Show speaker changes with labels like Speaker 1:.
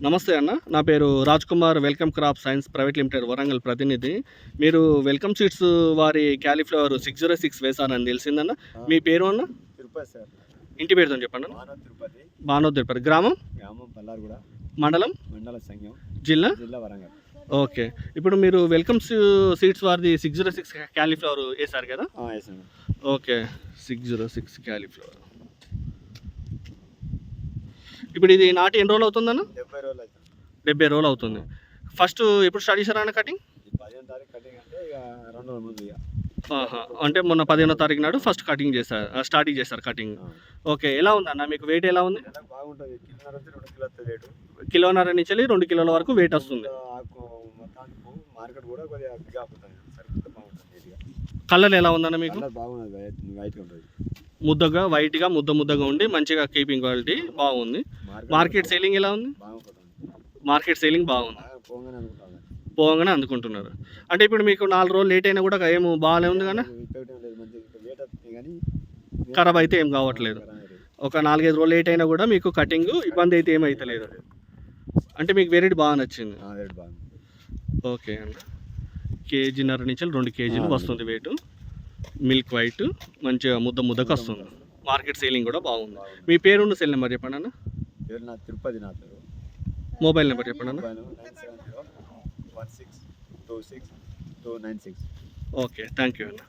Speaker 1: నమస్తే అన్న, నా పేరు Raj Kumar, welcome crop science private limited Warangal ప్రతినిధి. మీరు వెల్కమ్ సీడ్స్ వారి క్యాలీఫ్లవర్ 606 వేశారని తెలిసిందన్న. మీ పేరు అన్న?
Speaker 2: తిరుపతి సార్.
Speaker 1: ఇంటి పేరుతో చెప్పండి అన్న.
Speaker 2: తిరుపతి.
Speaker 1: బానోద్ తిరుపతి. గ్రామం
Speaker 2: పల్లారుగూడ.
Speaker 1: మండలం
Speaker 2: సంఘం.
Speaker 1: జిల్లా
Speaker 2: వరంగల్.
Speaker 1: ఓకే. ఇప్పుడు మీరు వెల్కమ్ సీడ్స్ వారిది 606 క్యాలీఫ్లవర్ వేశారు కదా? Okay, 606 cauliflower. ఇప్పుడు ఇది నాటి ఎన్ని రోజులు అవుతుందన్న?
Speaker 2: 70 రోజులు అవుతుంది.
Speaker 1: 70 రోజులు అవుతుంది. ఫస్ట్ ఎప్పుడు స్టార్ట్ చేశారా అన్న కటింగ్?
Speaker 2: 15వ తారీఖు కటింగ్ అంటే ఇక 2 రోజుల ముందు ఇక.
Speaker 1: అంటే మొన్న 15వ తారీఖు నాడు ఫస్ట్ కటింగ్ చేశారు, స్టార్టింగ్ చేశారు కటింగ్. ఓకే, ఎలా ఉందన్న మీకు వెయిట్ ఎలా ఉంది?
Speaker 2: బాగుంటుంది.
Speaker 1: కిలోన్నర నుంచి 2 కిలోల వరకు వెయిట్ వస్తుంది.
Speaker 2: మార్కెట్ కూడా కొద్దిగా బాగుంటుంది.
Speaker 1: కలర్ ఎలా ఉందన్న మీకు?
Speaker 2: బాగున్నది, వైట్గా ఉంటుంది.
Speaker 1: ముద్దగా వైట్గా ముద్దగా ఉండి మంచిగా కీపింగ్ క్వాలిటీ బాగుంది. మార్కెట్ సేలింగ్ ఎలా ఉంది? మార్కెట్ సేలింగ్ బాగుంది, పోగానే అందుకుంటున్నారు. అంటే ఇప్పుడు మీకు 4 రోజులు లేట్ అయినా కూడా ఏమో బాగానే ఉంది కానీ ఖరాబ్ అయితే ఏం కావట్లేదు. ఒక 4-5 రోజులు లేట్ అయినా కూడా మీకు కటింగ్ ఇబ్బంది అయితే ఏమవుతలేదు. అంటే మీకు వెరైటీ బాగా నచ్చింది. ఓకే అండి. కేజీన్నర నుంచి 2 కేజీలు వస్తుంది వెయిట్. మిల్క్ వైట్ మంచిగా ముద్దకు వస్తుంది. మార్కెట్ సేలింగ్ కూడా బాగుంది. మీ పేరు సెల్ నెంబర్ చెప్పండి అన్న.
Speaker 2: తిరుపతి. నా పేరు.
Speaker 1: మొబైల్ నెంబర్ చెప్పండి అన్న.
Speaker 2: 97016262996.
Speaker 1: ఓకే, థ్యాంక్ యూ అన్న.